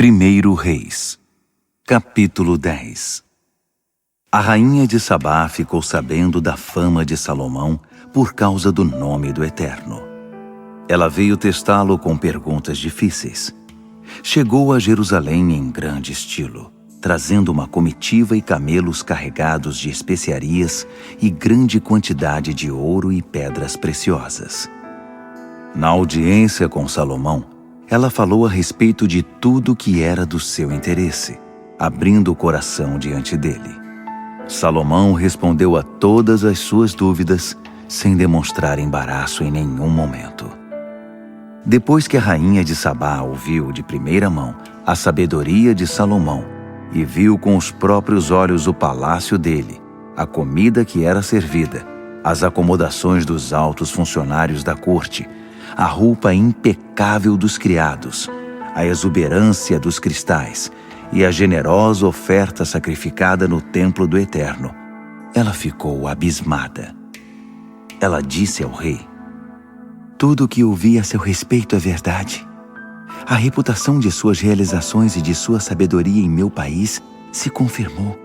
1 Reis, capítulo 10. A rainha de Sabá ficou sabendo da fama de Salomão por causa do nome do Eterno. Ela veio testá-lo com perguntas difíceis. Chegou a Jerusalém em grande estilo, trazendo uma comitiva e camelos carregados de especiarias e grande quantidade de ouro e pedras preciosas. Na audiência com Salomão, ela falou a respeito de tudo que era do seu interesse, abrindo o coração diante dele. Salomão respondeu a todas as suas dúvidas, sem demonstrar embaraço em nenhum momento. Depois que a rainha de Sabá ouviu de primeira mão a sabedoria de Salomão e viu com os próprios olhos o palácio dele, a comida que era servida, as acomodações dos altos funcionários da corte, a roupa impecável dos criados, a exuberância dos cristais e a generosa oferta sacrificada no templo do Eterno, ela ficou abismada. Ela disse ao rei: "Tudo o que ouvi a seu respeito é verdade. A reputação de suas realizações e de sua sabedoria em meu país se confirmou.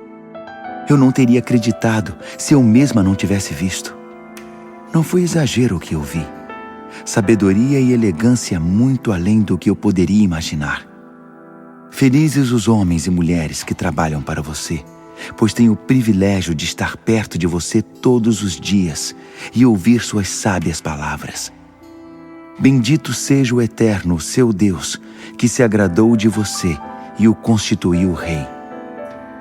Eu não teria acreditado se eu mesma não tivesse visto. Não foi exagero o que eu vi. Sabedoria e elegância muito além do que eu poderia imaginar. Felizes os homens e mulheres que trabalham para você, pois tenho o privilégio de estar perto de você todos os dias e ouvir suas sábias palavras. Bendito seja o Eterno, seu Deus, que se agradou de você e o constituiu rei.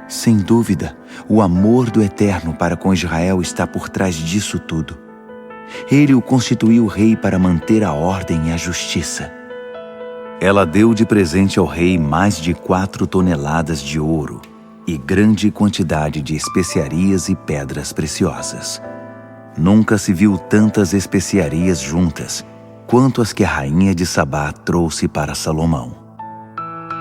Sem dúvida, o amor do Eterno para com Israel está por trás disso tudo. Ele o constituiu rei para manter a ordem e a justiça." Ela deu de presente ao rei mais de 4 toneladas de ouro e grande quantidade de especiarias e pedras preciosas. Nunca se viu tantas especiarias juntas quanto as que a rainha de Sabá trouxe para Salomão.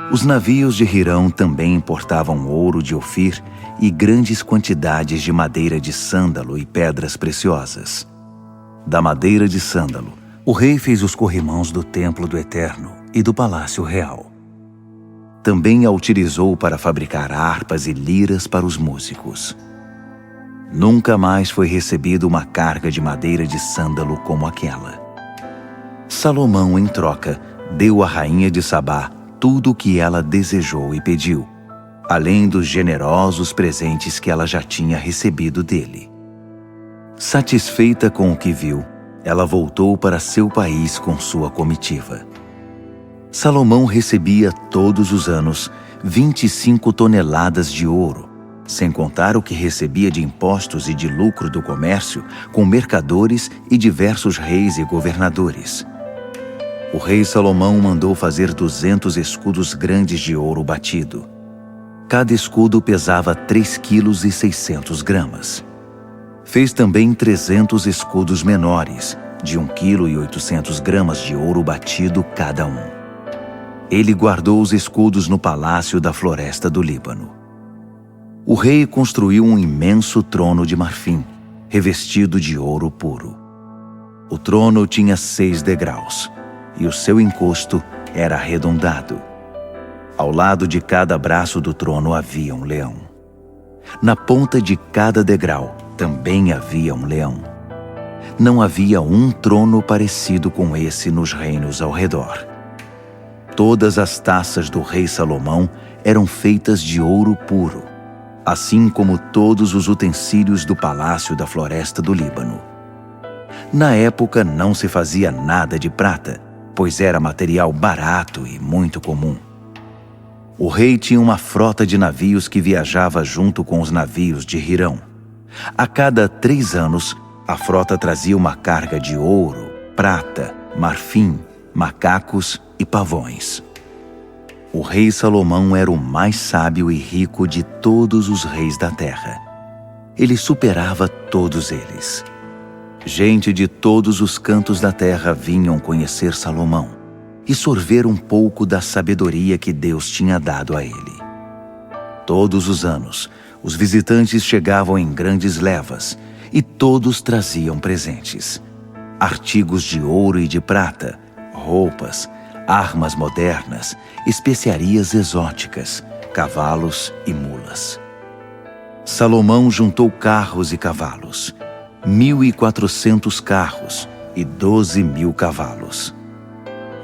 Os navios de Hirão também importavam ouro de Ofir e grandes quantidades de madeira de sândalo e pedras preciosas. Da madeira de sândalo, o rei fez os corrimãos do templo do Eterno e do palácio real. Também a utilizou para fabricar harpas e liras para os músicos. Nunca mais foi recebida uma carga de madeira de sândalo como aquela. Salomão, em troca, deu à rainha de Sabá tudo o que ela desejou e pediu, além dos generosos presentes que ela já tinha recebido dele. Satisfeita com o que viu, ela voltou para seu país com sua comitiva. Salomão recebia todos os anos 25 toneladas de ouro, sem contar o que recebia de impostos e de lucro do comércio com mercadores e diversos reis e governadores. O rei Salomão mandou fazer 200 escudos grandes de ouro batido. Cada escudo pesava 3,6 kg. Fez também 300 escudos menores, de 1,8 kg de ouro batido cada um. Ele guardou os escudos no palácio da floresta do Líbano. O rei construiu um imenso trono de marfim, revestido de ouro puro. O trono tinha 6 degraus, e o seu encosto era arredondado. Ao lado de cada braço do trono havia um leão. Na ponta de cada degrau também havia um leão. Não havia um trono parecido com esse nos reinos ao redor. Todas as taças do rei Salomão eram feitas de ouro puro, assim como todos os utensílios do palácio da floresta do Líbano. Na época não se fazia nada de prata, pois era material barato e muito comum. O rei tinha uma frota de navios que viajava junto com os navios de Hirão. A cada 3 anos, a frota trazia uma carga de ouro, prata, marfim, macacos e pavões. O rei Salomão era o mais sábio e rico de todos os reis da terra. Ele superava todos eles. Gente de todos os cantos da terra vinham conhecer Salomão e sorver um pouco da sabedoria que Deus tinha dado a ele. Todos os anos, os visitantes chegavam em grandes levas e todos traziam presentes: artigos de ouro e de prata, roupas, armas modernas, especiarias exóticas, cavalos e mulas. Salomão juntou carros e cavalos, 1.400 carros e 12.000 cavalos.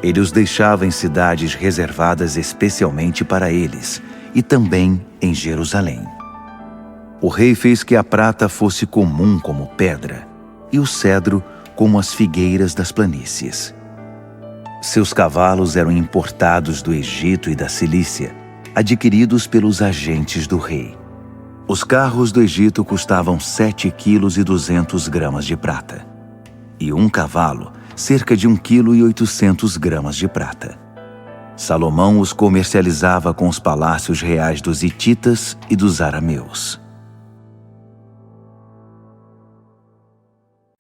Ele os deixava em cidades reservadas especialmente para eles, e também em Jerusalém. O rei fez que a prata fosse comum como pedra, e o cedro como as figueiras das planícies. Seus cavalos eram importados do Egito e da Cilícia, adquiridos pelos agentes do rei. Os carros do Egito custavam 7,2 kg de prata, e um cavalo cerca de 1,8 kg de prata. Salomão os comercializava com os palácios reais dos hititas e dos arameus.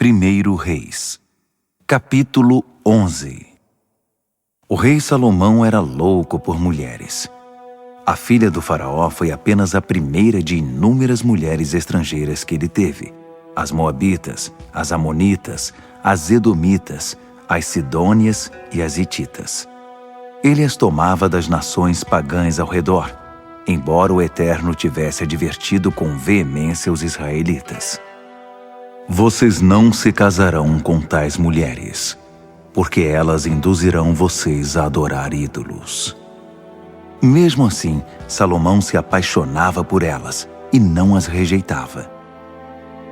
1 Reis, capítulo 11. O rei Salomão era louco por mulheres. A filha do faraó foi apenas a primeira de inúmeras mulheres estrangeiras que ele teve: as moabitas, as amonitas, as edomitas, as sidônias e as hititas. Ele as tomava das nações pagãs ao redor, embora o Eterno tivesse advertido com veemência os israelitas. Vocês não se casarão com tais mulheres, porque elas induzirão vocês a adorar ídolos. Mesmo assim, Salomão se apaixonava por elas e não as rejeitava.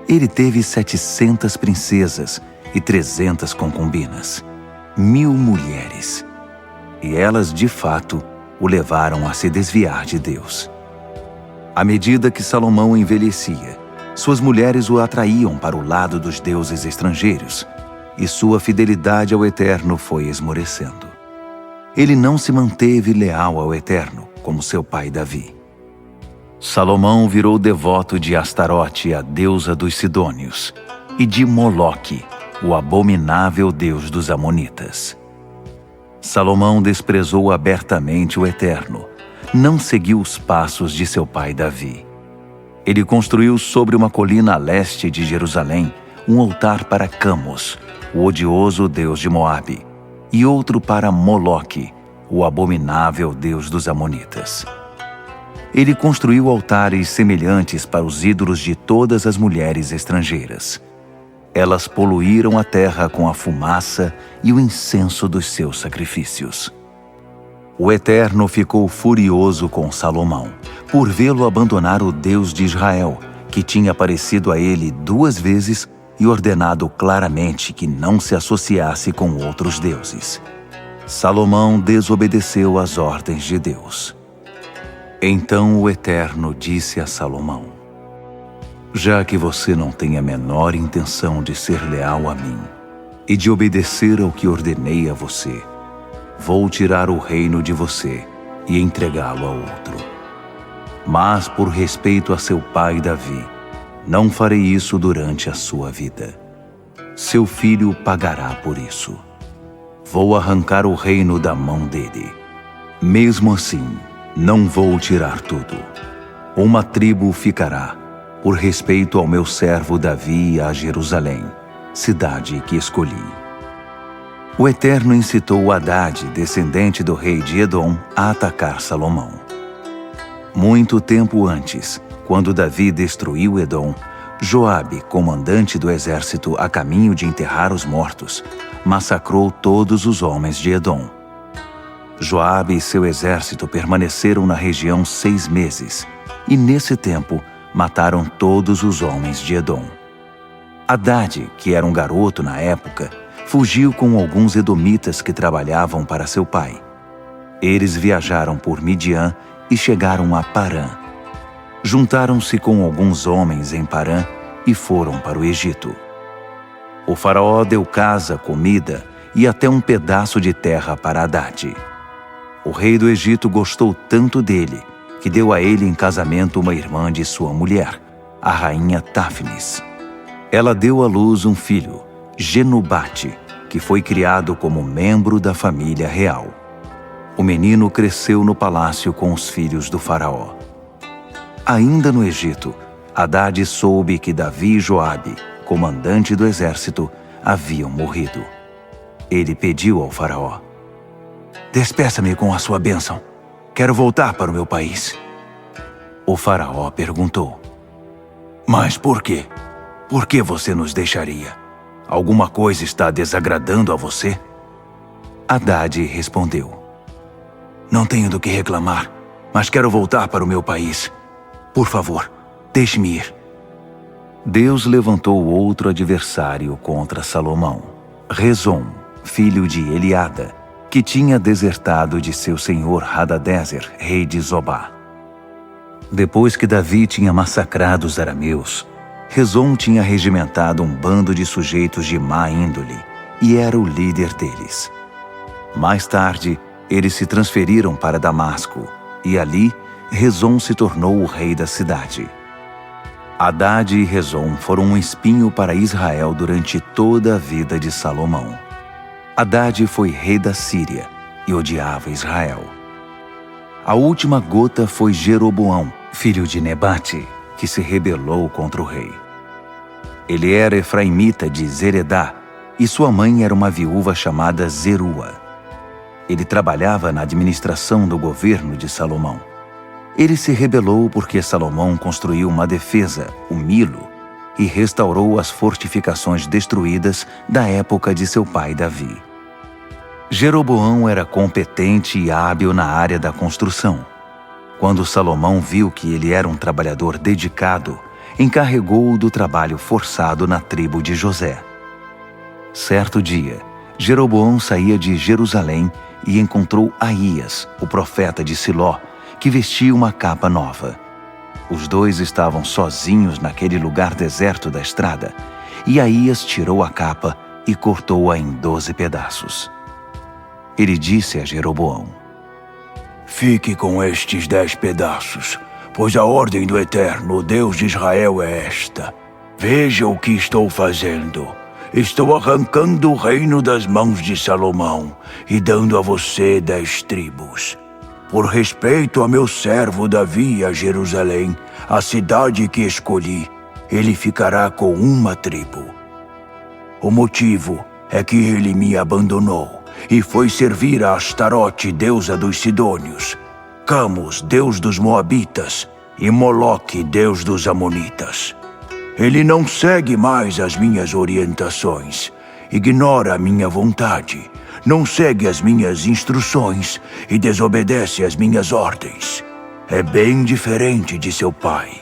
Ele teve 700 princesas e 300 concubinas, 1.000 mulheres. E elas, de fato, o levaram a se desviar de Deus. À medida que Salomão envelhecia, suas mulheres o atraíam para o lado dos deuses estrangeiros, e sua fidelidade ao Eterno foi esmorecendo. Ele não se manteve leal ao Eterno, como seu pai Davi. Salomão virou devoto de Astarote, a deusa dos Sidônios, e de Moloque, o abominável deus dos Amonitas. Salomão desprezou abertamente o Eterno, não seguiu os passos de seu pai Davi. Ele construiu sobre uma colina a leste de Jerusalém um altar para Camos, o odioso deus de Moabe, e outro para Moloque, o abominável deus dos Amonitas. Ele construiu altares semelhantes para os ídolos de todas as mulheres estrangeiras. Elas poluíram a terra com a fumaça e o incenso dos seus sacrifícios. O Eterno ficou furioso com Salomão, por vê-lo abandonar o Deus de Israel, que tinha aparecido a ele 2 vezes e ordenado claramente que não se associasse com outros deuses. Salomão desobedeceu às ordens de Deus. Então o Eterno disse a Salomão: já que você não tem a menor intenção de ser leal a mim e de obedecer ao que ordenei a você, vou tirar o reino de você e entregá-lo a outro. Mas por respeito a seu pai Davi, não farei isso durante a sua vida. Seu filho pagará por isso. Vou arrancar o reino da mão dele. Mesmo assim, não vou tirar tudo. Uma tribo ficará, por respeito ao meu servo Davi, a Jerusalém, cidade que escolhi. O Eterno incitou Hadade, descendente do rei de Edom, a atacar Salomão. Muito tempo antes, quando Davi destruiu Edom, Joabe, comandante do exército a caminho de enterrar os mortos, massacrou todos os homens de Edom. Joabe e seu exército permaneceram na região 6 meses, e nesse tempo mataram todos os homens de Edom. Hadade, que era um garoto na época, fugiu com alguns edomitas que trabalhavam para seu pai. Eles viajaram por Midian e chegaram a Parã. Juntaram-se com alguns homens em Parã e foram para o Egito. O faraó deu casa, comida e até um pedaço de terra para Hadade. O rei do Egito gostou tanto dele que deu a ele em casamento uma irmã de sua mulher, a rainha Táfnis. Ela deu à luz um filho, Genubate, que foi criado como membro da família real. O menino cresceu no palácio com os filhos do faraó. Ainda no Egito, Hadade soube que Davi e Joabe, comandante do exército, haviam morrido. Ele pediu ao faraó: Despeça-me com a sua bênção. Quero voltar para o meu país. O faraó perguntou: Mas por quê? Por que você nos deixaria? Alguma coisa está desagradando a você? Haddad respondeu: Não tenho do que reclamar, mas quero voltar para o meu país. Por favor, deixe-me ir. Deus levantou outro adversário contra Salomão, Rezon, filho de Eliada, que tinha desertado de seu senhor Hadadezer, rei de Zobá. Depois que Davi tinha massacrado os arameus, Rezon tinha regimentado um bando de sujeitos de má índole e era o líder deles. Mais tarde, eles se transferiram para Damasco e ali Rezon se tornou o rei da cidade. Haddad e Rezon foram um espinho para Israel durante toda a vida de Salomão. Haddad foi rei da Síria e odiava Israel. A última gota foi Jeroboão, filho de Nebate, que se rebelou contra o rei. Ele era efraimita de Zeredá e sua mãe era uma viúva chamada Zerua. Ele trabalhava na administração do governo de Salomão. Ele se rebelou porque Salomão construiu uma defesa, o Milo, e restaurou as fortificações destruídas da época de seu pai Davi. Jeroboão era competente e hábil na área da construção. Quando Salomão viu que ele era um trabalhador dedicado, encarregou-o do trabalho forçado na tribo de José. Certo dia, Jeroboão saía de Jerusalém e encontrou Aías, o profeta de Siló, que vestia uma capa nova. Os dois estavam sozinhos naquele lugar deserto da estrada, e Aías tirou a capa e cortou-a em 12 pedaços. Ele disse a Jeroboão: Fique com estes 10 pedaços, pois a ordem do Eterno, Deus de Israel, é esta. Veja o que estou fazendo. Estou arrancando o reino das mãos de Salomão e dando a você 10 tribos. Por respeito a meu servo Davi e a Jerusalém, a cidade que escolhi, ele ficará com uma tribo. O motivo é que ele me abandonou e foi servir a Astarote, deusa dos Sidônios, Camus, deus dos Moabitas, e Moloque, deus dos Amonitas. Ele não segue mais as minhas orientações, ignora a minha vontade, não segue as minhas instruções e desobedece às minhas ordens. É bem diferente de seu pai.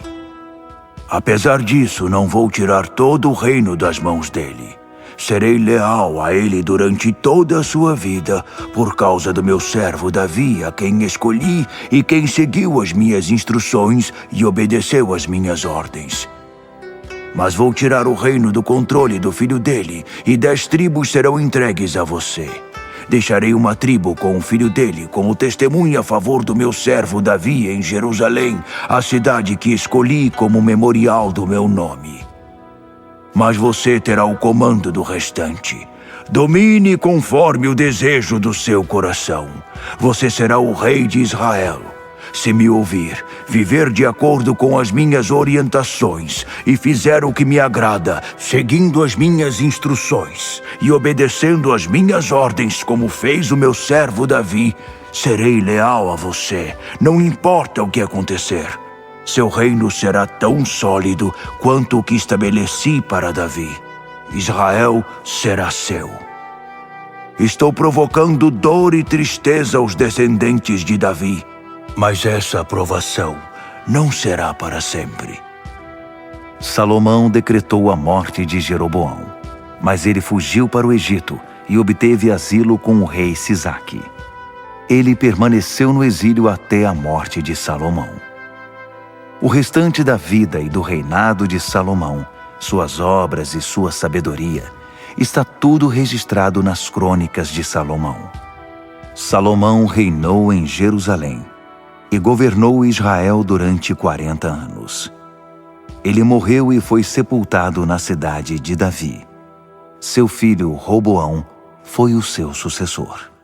Apesar disso, não vou tirar todo o reino das mãos dele. Serei leal a ele durante toda a sua vida, por causa do meu servo Davi, a quem escolhi e quem seguiu as minhas instruções e obedeceu às minhas ordens. Mas vou tirar o reino do controle do filho dele, e 10 tribos serão entregues a você. Deixarei uma tribo com o filho dele como testemunha a favor do meu servo Davi em Jerusalém, a cidade que escolhi como memorial do meu nome. Mas você terá o comando do restante. Domine conforme o desejo do seu coração. Você será o rei de Israel. Se me ouvir, viver de acordo com as minhas orientações e fizer o que me agrada, seguindo as minhas instruções e obedecendo às minhas ordens como fez o meu servo Davi, serei leal a você, não importa o que acontecer. Seu reino será tão sólido quanto o que estabeleci para Davi. Israel será seu. Estou provocando dor e tristeza aos descendentes de Davi, mas essa aprovação não será para sempre. Salomão decretou a morte de Jeroboão, mas ele fugiu para o Egito e obteve asilo com o rei Sisaque. Ele permaneceu no exílio até a morte de Salomão. O restante da vida e do reinado de Salomão, suas obras e sua sabedoria, está tudo registrado nas crônicas de Salomão. Salomão reinou em Jerusalém e governou Israel durante 40 anos. Ele morreu e foi sepultado na cidade de Davi. Seu filho Roboão foi o seu sucessor.